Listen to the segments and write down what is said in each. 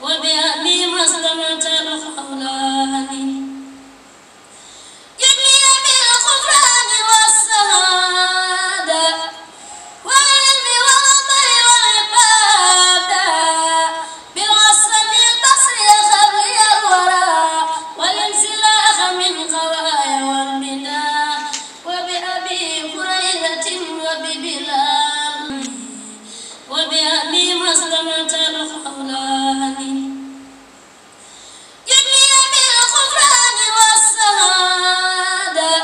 وبأبي ما استمعت الخولاني جني بالغفران والسعادة والعلم والأمر والعبادة بالعصر البصر خلي الورى والانسلاخ من قوايا والبناء وبأبي هريرة وببلال وبأبي ما استمعت الخولاني جني بالغفران والسعادة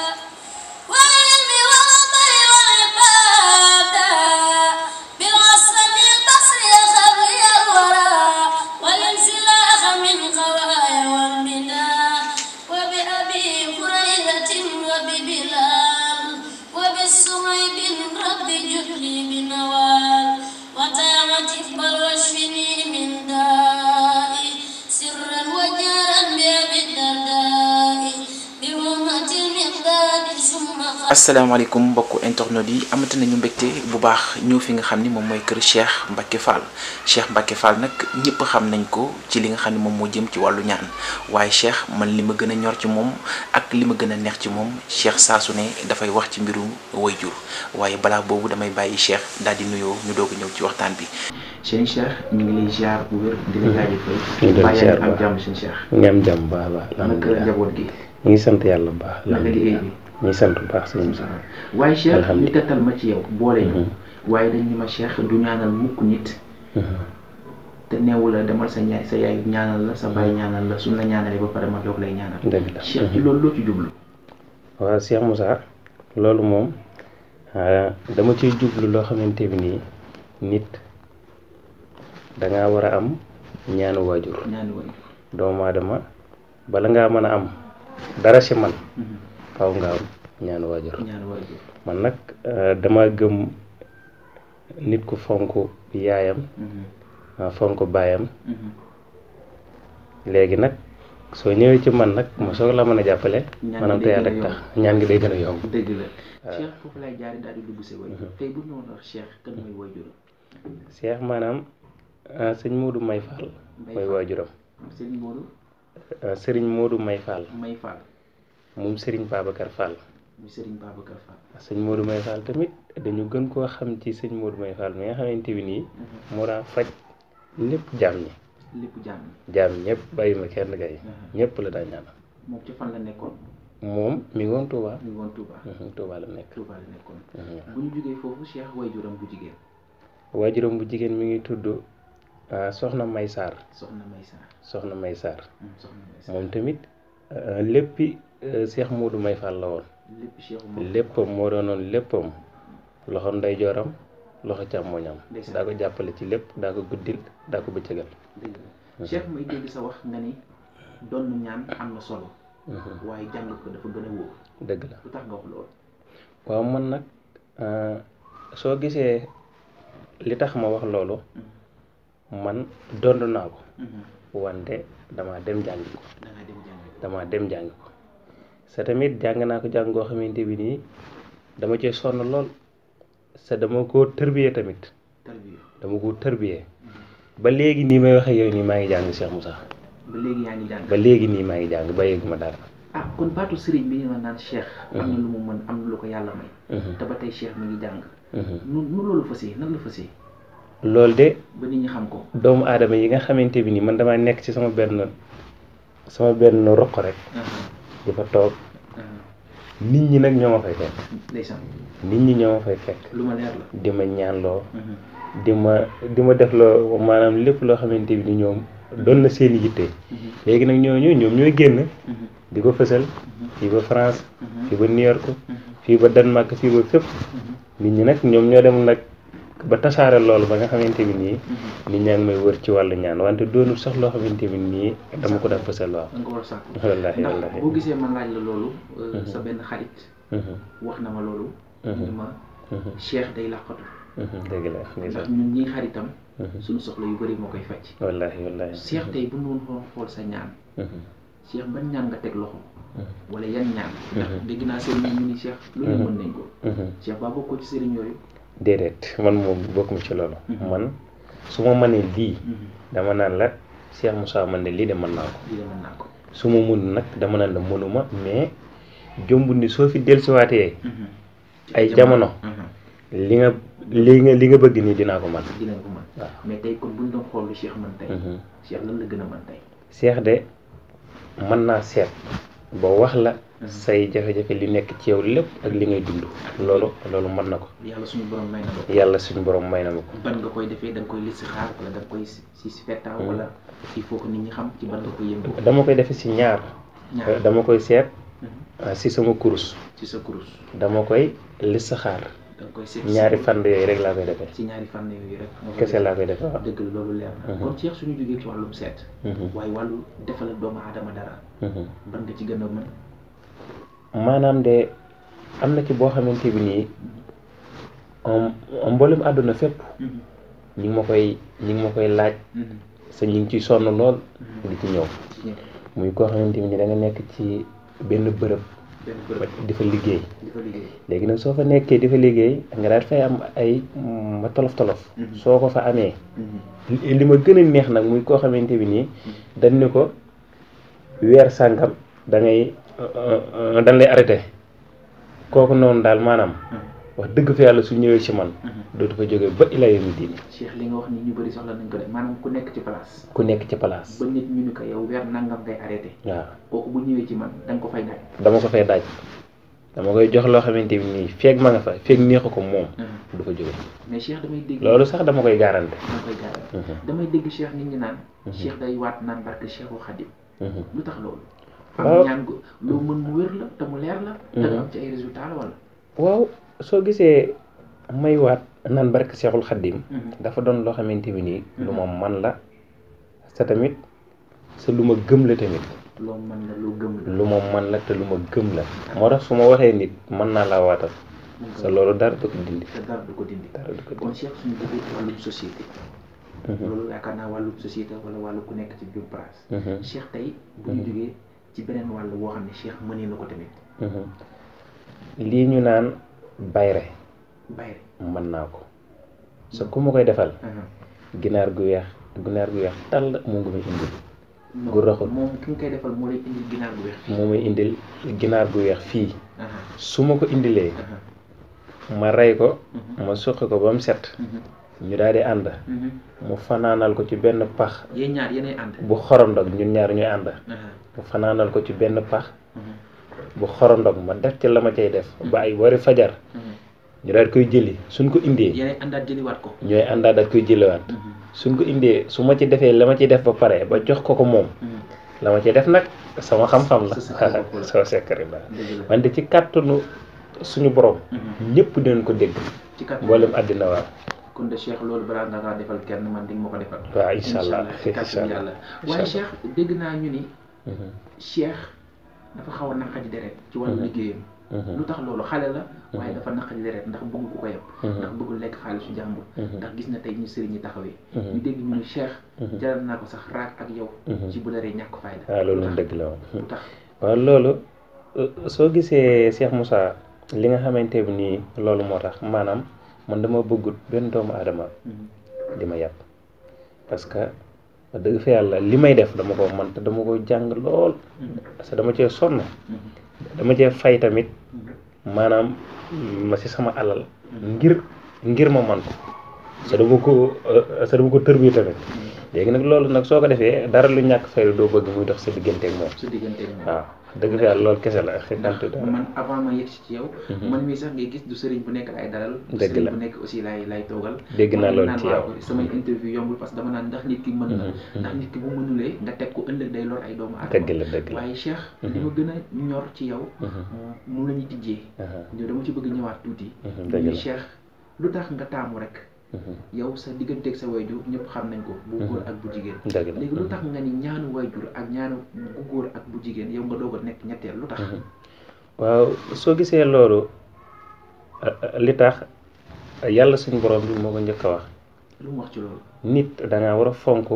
والعلم والأمر والعبادة بالعصر البصر خلي الورى والانسلاخ من قوايا والبناء وبأبي هريرة وببلال وبالسميد رب جدلي بنوال وتامت إقبال واشفني من دائي سرا وجارا بأبي الدرداء بهمة المقداد ثم asalaamaaleykum mbokku internet yi amati nañu mbégte bu baax ñëw fi nga xam ni moom mooy kër Cheikh Mbacké Fall Cheikh Mbacké Fall nag ñëpp xam nañ ko ci li nga xam ne moom moo jëm ci wàllu ñaan waaye Cheikh man li ma gën a ñor ci moom ak li ma gën a neex ci moom Cheikh saa su ne dafay wax ci mbirum waajur waaye balaa boobu damay bàyyi Cheikh daal di nuyoo ñu doog a ñëw ci waxtaan bi. sëñ Cheikh ñu ngi lay ziar bu wér di la jaajëfal. bàyyi am jàmm sëñ Cheikh. ñu am jàmm baax baax. naka njaboot gi. ñu ngi sant yàlla bu baax. naka liggéey bi. ñu ngi sant bu baax sëñ Moussa. waaye Cheikh ñu tettal ma ci yow boole ñu. waaye dañ ni ma Cheikh du ñaanal mukk nit. te neewu la demal sa yaay ñaanal la sa baay ñaanal la suñ la ñaanalee ba pare ma doog lay ñaanal. dëgg la Cheikh ci loolu loo ci jublu. waaw Cheikh Moussa loolu moom dama ciy jublu loo xamante bi nii nit dangaa war a am ñaanu waajur. ñaanu waajur. doomu aadama bala ngaa mën a am dara si man faw nga am ñaanu waajur. ñaanu waajur. man nag dama gëm nit ku fonk yaayam fonk baayam léegi nag soo ñëwee ci man nag ma soog la mën a jàppale maanaam te yàlla rek tax ñaan gi day gën a yomb. dëgg la Cheikh foofu lay jaari daal di dugg si waajur tey bu ñu wax Cheikh kan mooy waajur. Cheikh maanaam sëñ Modou May Fall mooy waajuram. Serigne Modou. Serigne Modou May Fall. May Fall. moom Serigne Babacar Fall. muy Serigne Babacar Fall. sëñ Modou May Fall tamit dañu gën koo xam ci sëñ Modou May Fall mi nga xamante bi nii moo daan faj lépp jaam ñi. lépp jaam ñi. jaam ñëpp bàyyi ma kenn gay ñëpp la daan ñaanal. moom ci fan la nekkoon. moom mi ngi woon Touba. mi ngi woon Touba. Touba la nekk. Touba la nekkoon. bu ñu jógee foofu Cheikh waajuram bu jigéen. waajuram bu jigéen mi ngi tudd Soxna May Sarr. Soxna May Sarr. Soxna May Sarr. Soxna May Sarr moom tamit léppi Cheikh Modou May Fall la woon. lépp Cheikh moom léppam moo doonoon léppam loxo ndeyjooram loxo càmmoñam. daa ko jàppale ci lépp daa ko guddil daa ko bëccëgal. dëgg la Cheikh may dégg sa wax nga ni doon ñaan am na solo. waaye jàng ko dafa gën a wóor. dëgg la lu tax nga wax loolu. waaw man nag soo gisee li tax ma wax loolu man dond naa ko. wante damaa dem jàngi ko. damaa dem jàngi ko. sa tamit jàng naa ko jàng goo xamante bi nii dama cee sonn lool sa dama ko tërbiyee tamit. dama ko tërbiyee. ba léegi nii may waxee yow nii maa ngi jàng Cheikh Moussa. ba léegi yaa ngi jàng. ba léegi nii maa ngi jàng ba yegg ma dara. ah kon baatu sëriñ bi nga naan Cheikh. am na lu mu mën am na lu ko yàlla may. te ba tey Cheikh mi ngi jàng. nu loolu fasee nan la fasee. loolu de. ba nit ñi xam ko. doomu aadama yi nga xamante bi nii man damaa nekk ci sama benn roq rek. di fa toog. nit ñi nag ñoo ma fay fekk. ndeysaan. nit ñi ñoo ma fay fekk. lu ma leer la. di ma ñaanloo. di ma def loo maanaam lépp loo xamante bi ni ñoom doon na seen yitte. léegi nag ñoom ñooy génn. di ko fësal. fii ba France. fii ba New York. fii ba Danemark fii ba fépp. nit ñi nag ñoom ñoo dem nag ba tasaare loolu ba nga xamante bi nii. nit ñaa ngi may wër ci wàllu ñaan wante doonul sax loo xamante bi nii dama ko daan fësal waaw. nga war a sàkku. wallaahi ndax boo gisee man laaj la loolu. sa benn xarit. wax na ma loolu. ni ma Cheikh day làqatu. dëgg la ndax ñun ñii xaritam. suñu soxla yu bëri moo koy faj. wallaahi Cheikh tey bu ñu woon xool sa ñaan. Cheikh ban ñaan nga teg loxo. wala yan ñaan. ndax dégg naa sëriñ ñu ni Cheikh lu ñu mën nañ ko. Cheikh ba bokkoo ci sëriñ yooyu. déedéet man moom bokkuma ci loolu. man su ma mënee lii dama naan la Cheikh Moussa man de lii de mën naa ko su ma mun nag dama naan la mënuma mais jomb ni soo fi dellusiwaatee ay jamono li nga bëgg nii dinaa ko mën. waaw mais tey kon buñ doon xool lu Cheikh mën tey. Cheikh lan la gën a mën tey. Cheikh de mën naa seet ba wax la say jafe-jafe li nekk ci yow lépp ak li ngay dund. loolu mën na ko. yàlla suñu borom may na ko. yàlla suñu borom may na ma ko. ban nga koy defee da nga koy listixaar wala da nga koy si fettaaw wala il faut que nit ñi xam ci ban nga koy yëngu. dama koy defee si ñaar. dama koy seet. si sama kurus. ci sa kurus. dama koy listixaar. ñaari fànn yooyu rek laa koy defee. ci ñaari fànn yooyu rek. kese laa koy defee waaw. dëgg la loolu leer na. kon Cheikh suñu jógee ci wàllum seet. waaye wàllu defal doomu aadama dara. ban nga ci gën a mën. maanaam de am na ci boo xamante bi nii mboolem àdduna fépp. ñi ngi ma koy laaj. sa ñi ngi ciy sonn lool. di ci ñëw. muy koo xamante bi nii da nga nekk ci benn bërëb. di fa liggéey. léegi nag soo fa nekkee di fa liggéey nga daal fay am ay ma tolof soo ko fa amee li ma gën a neex nag muy koo xamante bi nii dañ ne ko weer sàngam dañ lay arrêté kooku noonu daal maanaam wax dëgg fa yàlla su ñëwee ci man dootu fa jógee ba ilaa yawmi diin. Cheikh li nga wax ni ñu bëri soxla nañ ko def maanaam ku nekk ci place. ba nit ñu ni ko yow weer nangam ngay arrêté. waaw kooku bu ñëwee ci man da nga ko fay daaj. dama ko fay daaj dama koy jox loo xamante bi nii feeg ma nga fa feeg neexu ko moom. du fa jógee. mais Cheikh damay dégg. loolu sax dama koy garanté. damay dégg Cheikh nit ñi naan. Cheikh day waat naan barke Cheikhul Khadim. lu tax loolu. waaw am ñaan loo mën mu wér la te mu leer la. da nga am ci ay résultats la wala. waaw soo gisee may waat naan barke Cheikhul Khadim. dafa doon loo xamante bi nii. lu ma man la sa tamit sa lu ma gëm la tamit. loo mën la loo gëm la. lu ma man la te lu ma gëm la. moo tax su ma waxee nit mën naa laa waatal. sa loolu dara du ko dindi. dara du ko dindi. kon Cheikh suñu déggee ci wàllum société. loolu yaakaar naa wàllum société wala wàllu ku nekk ci biir place. Cheikh tey bu ñu jógee ci beneen wàll boo xam ne Cheikh mënee na ko tamit. lii ñu naan bayre mën naa ko sa ku ma koy defal ginaar gu weex tàll mu ngi may indil gu raxul moom ki nga koy defal moo lay indil ginaar gu weex fii moo may indil ginaar gu weex fii su ma ko indilee ma rey ko ma suqi ko ba mu set ñu daal di ànd mu fanaanal ko ci benn pax yéen ñaar yéenay ànd bu xorondog ñun ñaar ñuy ànd mu fanaanal ko ci benn pax bu xorondog ma def ci la ma cay def ba ay wari fajar ñu daal koy jëli suñ ko indee yéenay àndaat jëliwaat ko ñooy àndaat ak koy jëliwaat suñ ko indee su ma ci defee la ma ciy def ba pare ba jox ko moom la ma ciy def nag sama xam-xam la soo sekkari la wante ci kàttanu suñu borom ñëpp dinañ ko dégg mboolem àddina waaw kon de Cheikh loolu balaa nga kaa defal kenn man di nga ma ko defal waaw incha allah yàlla waaye Cheikh dégg naa ñu ni Cheikh dafa xaw a naqadi deret ci wàllu liggéeyam lu tax loolu xale la waaye dafa naqadi deret ndax bëgg ku ko yeb ndax bëggul lekk xaalisu jàmbur ndax gis na tey ñu sëriñ ñi taxawee ñu dégg ñu ni Cheikh jaral naa ko sax raak ak yow ci bu daree ñàkk fayda waaw loolu moom dëgg la woon lu tax waaw loolu soo gisee Cheikh Moussa li nga xamante bi nii loolu moo tax maanaam man dama bëggut benn doomu aadama di ma yàpp parce que dëgg fa yàlla li may def dama ko man te dama ko jàng lool parce que dama cee sonn dama cee fay tamit maanaam ma si sama alal ngir ma man ko sa dama ko tër bi tamit léegi nag loolu nag soo ko defee dara lu ñàkk fay doo bëgg muy dox sa digganteeg moom waaw dëgg fa yàlla loolu kese la man avant ma yegg ci yow man mii sax ngay gis du sëriñ bu nekk lay dalal dëgg la sëriñ bu nekk aussi lay toogal dégg naa loolu ci yow samay interview yombul parce que dama naan ndax nit ki mën na ndax nit ki bu mënulee nga teg ko ëllëg day lor ay doomu aadama dëgg la waaye Cheikh li ma gën a ñor ci yow moom la ñuy tijjee ñoo dama ci bëgg ñëwaat tuuti ñu Cheikh lu tax nga taamu rek yow sa digganteeg sa wayjur ñëpp xam nañ ko bu góor ak bu jigéen léegi lu tax nga ni ñaanu wayjur ak ñaanu bu góor ak bu jigéen yow nga doog a nekk ñetteel lu tax waaw soo gisee loolu li tax yàlla suñu borom bi moo ko njëkk a wax lu mu wax ci loolu nit dangaa war a fonk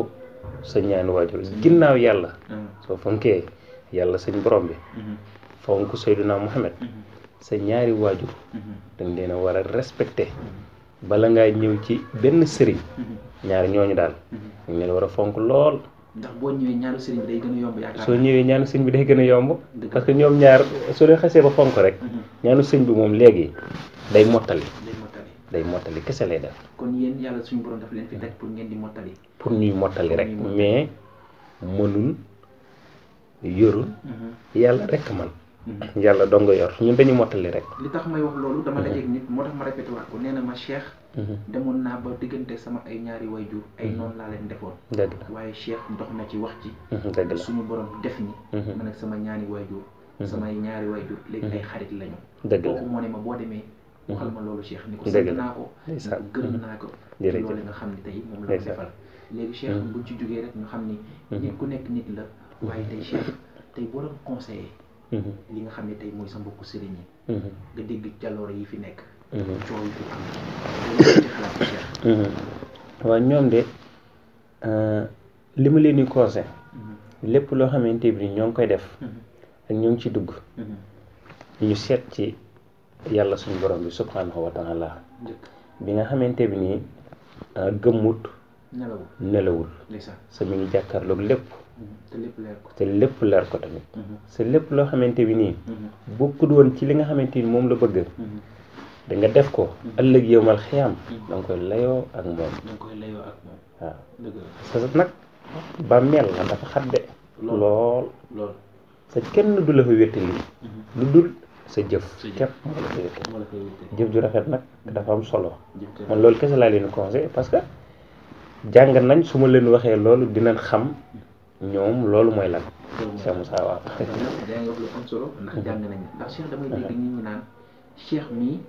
sa ñaanu waajur ginnaaw yàlla soo fonkee yàlla suñu borom bi fonk Seydina Muhammad sa ñaari waajur dañ leen a war a respecté bala ngaa ñëw ci benn sëriñ ñaari ñooñu daal ñu leen war a fonk lool. ndax boo ñëwee ñaanu sëriñ bi day gën a yomb yaakaar soo ñëwee ñaanu sëñ bi day gën a yomb parce que ñoom ñaar soo leen xasee ba fonk rek ñaanu sëñ bi moom léegi day mottali kese lay def. kon yéen yàlla suñu borom daf leen fi teg pour ngeen di mottali. pour ñuy mottali rek mais mënul yorul yàlla rek man yàlla dong yor ñun dañu mottali rek. li tax may wax loolu dama dajeeg nit moo tax ma répété waat ko nee na ma Cheikh. demoon naa ba diggante sama ay ñaari wayjur ay noonu laa leen defoon. dëgg la waaye Cheikh dox na ci wax ci. dëgg la suñu borom def ni. man ak sama ñaari wayjur. samay ñaari wayjur léegi ay xarit lañu. dëgg la kooku moo ne ma boo demee. waxal ma loolu Cheikh ni ko dëgg sant la naa ko. ndeysaan gërëm naa ko. jërëjëf loolu nga xam ni tey moom la ko defal. léegi Cheikh buñ ci jógee rek ñu xam ni. nit ku nekk nit la. waaye tey Cheikh tey boo doon conseillé. li nga xam ne tey mooy sa mbokku sëriñ yi. nga dégg jaloore yi fi nekk. coow yi fi am. loolu ci xalaat Cheikh. waaw ñoom de li ma leen di conseillé. lépp loo xamante bi ñoo ngi koy def. ak ñoo ngi ci dugg. ñu seet ci yàlla suñu borom bi subhanahu wa taala bi nga xamante bi nii gëmmut. nelawul. sa mi ngi jàkkaarloog lépp. te lépp leer ko tamit. sa lépp loo xamante bi nii. bokkut woon ci li nga xamante ni moom la bëgg. da nga def ko. ëllëg yowmal xiyaam. da nga koy layoo ak moom. waaw. sa nag bàmmeel la dafa xadde. lool. sa kenn du la fa wéttali. lu dul sa jëf. képp moo la fa wéttali. jëf ju rafet nag dafa am solo. man loolu kese laa leen conseillé parce que jàng nañ su ma leen waxee loolu dinañ xam. ñoom loolu mooy lan. Cheikh Moussa waaw. daa nga wax lu am solo ndax jàng nañ ndax Cheikh damay dégg nit ñi naan Cheikh mii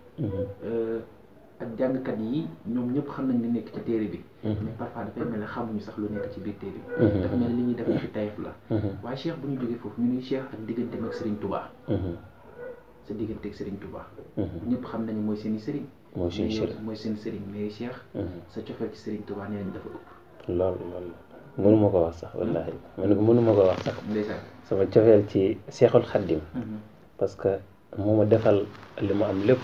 ak jàngkat yi ñoom ñëpp xam nañ li nekk ci téere bi. mais parfois dafay mel ne xamuñu sax lu nekk ci biir téere bi. dafa mel ne li ñuy def ci tayef la. waaye Cheikh bu ñu jógee foofu ñu ne Cheikh ak digganteem ak Serigne Touba. sa digganteeg Serigne Touba. ñëpp xam nañu mooy seen i Serigne. mooy seen Serigne mais Cheikh. sa cofeel ci Serigne Touba nee nañ dafa ëpp. lool. mënuma ko wax sax wallaahi mënuma ko wax sax sama cofeel ci Seexul Xaddim parce que moo ma defal li ma am lépp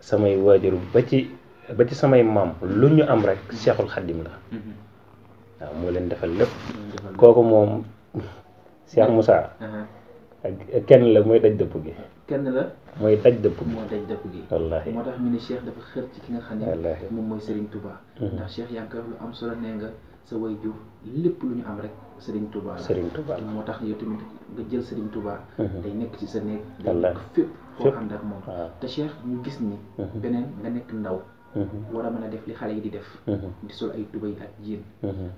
samay waajur ba ci samay maam lu ñu am rek Seexul Xaddim la waaw moo leen defal lépp kooku moom Cheikh Moussa ak kenn la mooy daj dëpp gi mooy daj dëpp gi wallaahi moo tax ñu ne Cheikh dafa xër ci ki nga xam ne moom mooy Serigne Touba ndax Cheikh yaa ngi koy wax lu am solo nee nga sa waajur lépp lu ñu am rek Serigne Touba la moo tax yow tamit nga jël Serigne Touba day nekk ci sa néeg day nekk fépp foo ànd ak moom te Cheikh ñu gis ni beneen nga nekk ndaw war a mën a def li xale yi di def di sol ay tubay ak jiin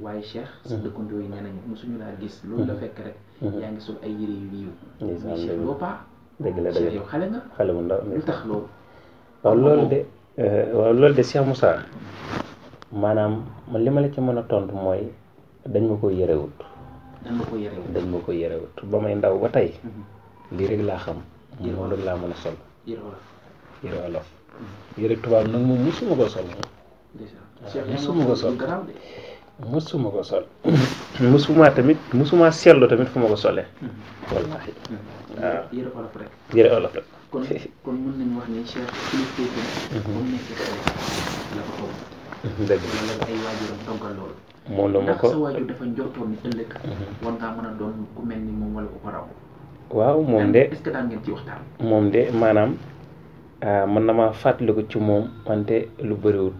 waaye Cheikh sa dëkkandoo yi nee nañu mosuñu laa gis loolu la fekk rek yaa ngi sol ay yére yu yiw mais Cheikh loo paa dëgg la Cheikh yow xale nga xale bu ndaw lu tax loolu waaw loolu de Cheikh Moussa maanaam man li ma la ci mën a tontu mooy dañ ma ko yërewut ba may ndaw ba tey lii rek laa xam moom rek laa mën a sol yëre olof yëre tubaab nag moom musuma ko sol musuma seetlu tamit fu ma ko solee wallaahi waaw yëre olof rek kon mën nañu wax ni Cheikh moom nekkee la ko dëgg la ay waajuram toggal loolu moom la ma ko ndax sa waajur dafa njortoon ni ëllëg war ngaa mën a doon ku mel ni moom wala ku ko raw waaw moom de est-ce que daan ngeen ci waxtaan moom de maanaam man na ma fàttaliku ci moom wante lu bëriwut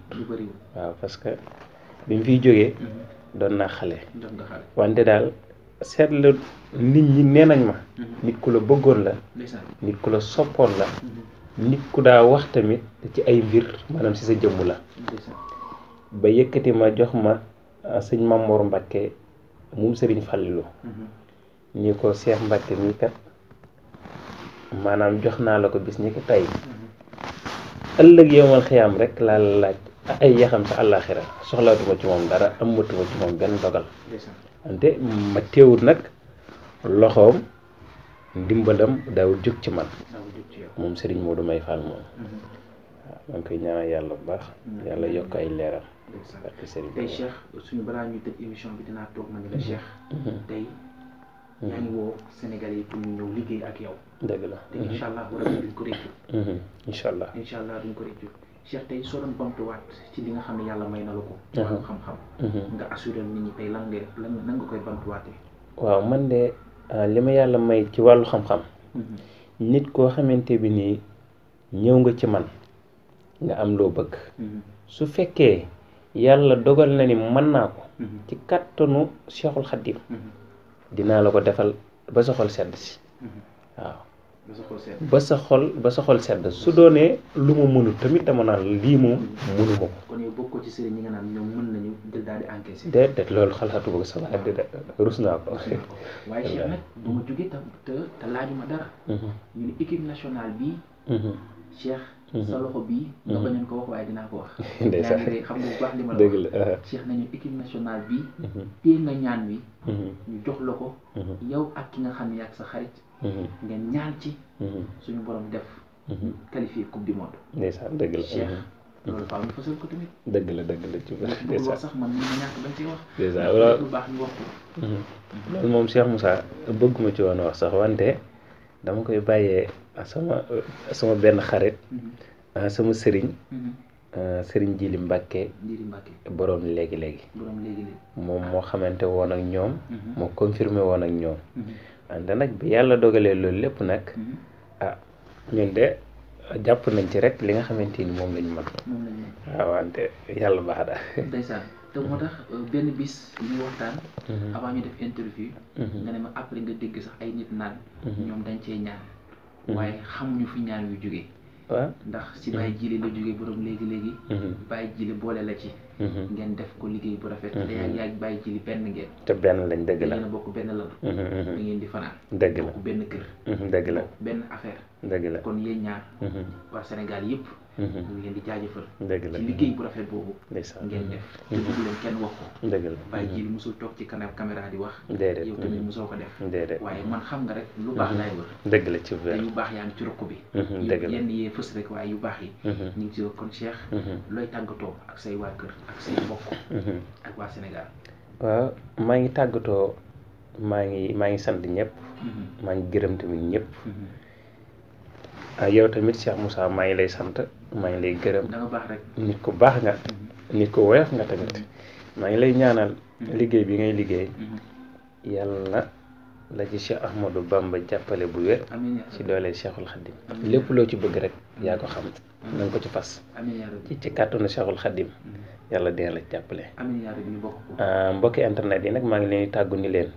waaw parce que bi mu fiy jógee doon naa xale wante daal seetlu nit ñi nee nañ ma nit ku la bëggoon la nit ku la soppoon la nit ku daa wax tamit ci ay mbir maanaam si sa jëmm la ba yëkkati ma jox ma sëñ Mamour Mbacke moom Serigne Fallilou ni ko Cheikh Mbacke mii kat maanaam jox naa la ko bis ni ko tey ëllëg yowmal xiyaam rek laa la laaj ay yaxam sa àllaaxira soxlaatuma ci moom dara amatuma ci moom benn dogal wante ma teewut nag loxoom ndimbalam daawul jóg ci man moom Serigne Modou May Fall moom waaw maa ngi koy ñaanal yàlla bu baax yàlla yokk ay leeram tey Cheikh suñu balaa ñuy tëj émission bi dinaa toog ma ne la Cheikh tey yaa ngi woo Sénégal yi pour ñu ñëw liggéey ak yow dëgg la te incha allah war a duñ ko réccu incha allah duñ ko réccu Cheikh tey soo doon bamtuwaat ci li nga xam ne yàlla may na la ko. ci wàllu xam-xam. nga assuré nit ñi tey lan nga koy bamtuwaatee. waaw man de li ma yàlla may ci wàllu xam-xam. nit koo xamante bi nii ñëw nga ci man nga am loo bëgg. su fekkee yàlla dogal na ni mën naa ko. ci kàttanu Cheikhul Khadim. dinaa la ko defal ba sa xol sedd si. waaw. ba sa xol sedd su doonee lu ma mënul tamit dama naan lii moom mënu ma ko. kon yow bokk ko ci sëriñ ñi nga naan ñoom mën nañu jël daal di encaissé. déedéet loolu xalaatu bëgg sama àddina rus naa ko. waaye Cheikh nag bu ma jógee te laajuma dara. ñu ne équipe nationale bii. Cheikh. sa loxo bii. nga bañoon ko wax waaye dinaa ko wax. ndeysaan yaa ngi xam nga bu baax li ma la dëgg wax. la Cheikh nañu équipe nationale bii. téye nga ñaan wi. ñu jox la ko. yow ak ki nga xam ne ak sa xarit. ngeen ñaan ci. suñu borom def. qualifié coupe du monde. ndeysaan dëgg la. Cheikh loolu faaw ñu fasal ko tamit. dëgg la ci bu wax sax man mën na ñàkk bañ ciy wax. ndeysaan lu baax ñu wax ko. loolu moom Cheikh Moussa bëgguma ci woon wax sax wante dama koy bàyyee sama benn xarit. sama sëriñ. sëriñ Jili Mbàkke. borom léegi. moom moo xamante woon ak ñoom. moo confirmé woon ak ñoom. wante nag bi yàlla dogalee loolu lépp nag. ñun de jàpp nañ ci rek li nga xamante ni moom lañ mën. waaw wante yàlla baax na. ndeysaan te moo tax benn bis ñu waxtaan. avant ñu def interview. nga ne ma après nga dégg sax ay nit naan. ñoom dañ cee ñaan. waaye xamuñu fi ñaan yu jógee. waaw ndax si Baye Jili la jógee borom léegi. Baye Jili boole la ci. ngeen def ko liggéey bu rafet. te yaa Baye Jili benn ngeen. te benn lañ dëgg la ngeen a bokk benn lal. da ngeen di fanaan. dëgg la bokk benn kër. dëgg la benn affaire. dëgg la kon yéen ñaar. waa Sénégal yëpp. ñu ngi leen di jaajëfal. dëgg la ci liggéey bu rafet boobu. ndeysaan ngeen def. te bëgg leen kenn wax ko. dëgg la Baye Jili musul toog ci kanam caméra di wax. déedéet yow tamit musoo ko def. déedéet waaye man xam nga rek lu baax laay wër. dëgg la ci te wér. yu baax yaa ngi ci rokk bi. dëgg la yenn yee fës rek waaye yu baax yi. ñu ngi ci kon Cheikh. looy tàggatoo ak say waa kër ak say mbokk. ak waa Sénégal. waaw maa ngi tàggatoo maa ngi sant ñëpp. maa ngi gërëm tamit ñëpp. yow tamit Cheikh Moussa maa ngi lay sant maa ngi lay gërëm. da nga baax rek. nit ku baax nga. nit ku woyof nga tamit. maa ngi lay ñaanal. liggéey bi ngay liggéey. yàlla na la ci Cheikh Ahmadou Bamba jàppale bu wér. amiin yaa ci doole Cheikhul Khadim. lépp loo ci bëgg rek yaa ko xam. na nga ko ci fas. amiin yaa rabbi. ci kàttanu Cheikhul Khadim. yàlla dina la jàppale. amiin yaa rabbi ñu bokk ko. mbokki internet yi nag maa ngi leen di tàggu ni leen.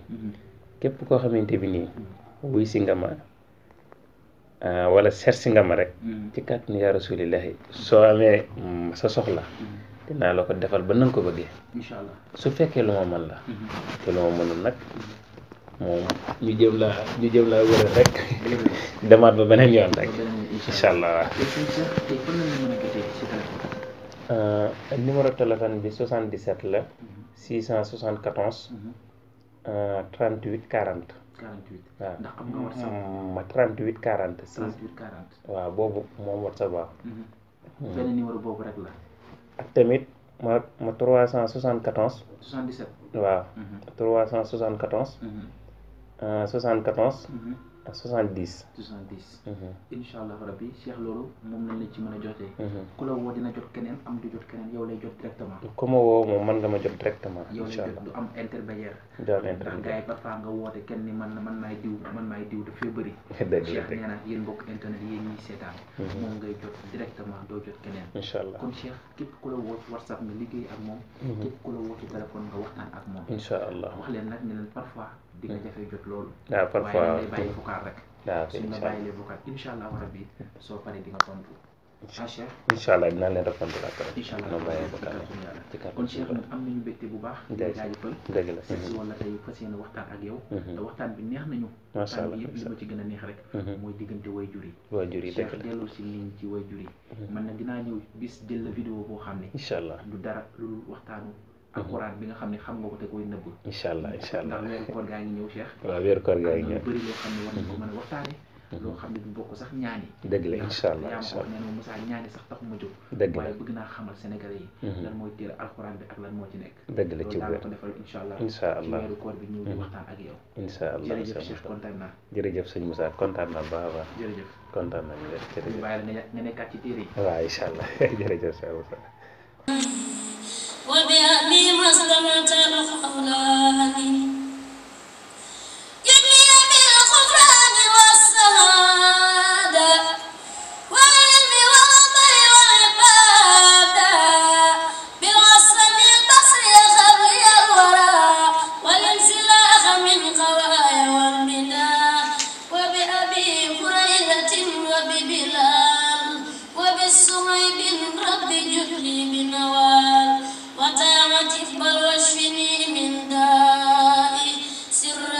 képp koo xamante bi nii wuy si nga ma wala seet si nga ma rek. ci kàttanu yaa rasulillahi soo amee sa soxla. dinaa la ko defal ba na nga ko bëggee. incha allah su fekkee lu ma mën la. te lu ma mënul nag moom ñu jëm laa wëral rek. demaat ba beneen yoon rek. incha allah. numéro téléphone bi 77 la. 674. 38 40. 48 waaw ndax am nga WhatsApp. ma 38 40. 38 40. waaw boobu moom WhatsApp waaw. benn numéro boobu rek la. ak tamit ma 374. 77. waaw 374. 74. 70. 70. incha allah rabbi Cheikh loolu moom lañ la ci mën a jotee. ku la woo dina jot keneen am du jot keneen yow lay jot directement. ku ma woo moom mën nga ma jot directement. yow lay incha jot allah du am intermédiaire. du am ndax intermédiaire. gars yi parfois nga woote kenn ni man maay diw dafay bëri. dëgg la Cheikh dëgg nee na yéen mbokk internet yéen ñiy seetaan. moom ngay jot directement doo jot keneen. incha allah kon Cheikh képp ku la woo ci WhatsApp nga liggéey ak moom. képp ku la woo ci téléphone nga waxtaan ak moom. incha allah wax leen nag ne leen parfois di nga jafe jot loolu. waaw parfois waaye dañ lay bàyyi vocal rek. waaw suñ la incha allah bàyyilee vocal incha allah rabbi soo paree di nga tontu. ah Cheikh. incha allah dinaa leen répondre après. incha allah ma bàyyi ko ci kàttanu yàlla. ci kàttan kon Cheikh am nañu mbégte bu baax. di la jaajëfal. dëgg la. seet si wala tey fas yéene waxtaan ak yow. te waxtaan bi neex nañu. macha allah waxtaan bi yëpp li ma ci gën a neex rek. mooy diggante wayjur yi. waajur yi dëgg Cheikh la delloo si liñ ci wayjur yi. man nag dinaa ñëw bis jël la vidéo boo xam ne. incha allah du dara lu waxtaanu. alxuraan bi nga xam ne xam nga ko te koy nëbb. incha allah incha allah ndax weeru koor gaa ngi ñëw Cheikh. waaw weeru koor gaa ngi ñëw. bëri loo xam ne war nañ ko mën a waxtaane loo xam ne du bokk sax ñaani. dëgg la incha allah yaa ma ko wax ne Moussa ñaani sax tax ma jóg. dëgg la waaye bëgg naa xamal Sénégalais yi. lan mooy téere alxuraan bi ak lan moo ci nekk. dëgg la ci loolu daal wér ko defal incha allah. incha ci allah weeru koor bi ñëw di waxtaan ak yow. incha allah jërëjëf Cheikh kontaan naa. jërëjëf sëñ Moussa kontaan naa baax a baax. jërëjëf kontaan nañu leen ñu jërëjëf. bàyyi la nga nekkaat ci téere yi. waaw incha allah jërëjëf sëñ Moussa. وبأبي مسلمة الخولاني يبني بالغفران والسعادة والعلم والأمر والعبادة بالعصم البصر قبل الورى والانسلاخ من قوايا والبناء وبأبي هريرة وببلال وبالصهيب رب جدلي بنوال وتامت بل واشفني من دائي سر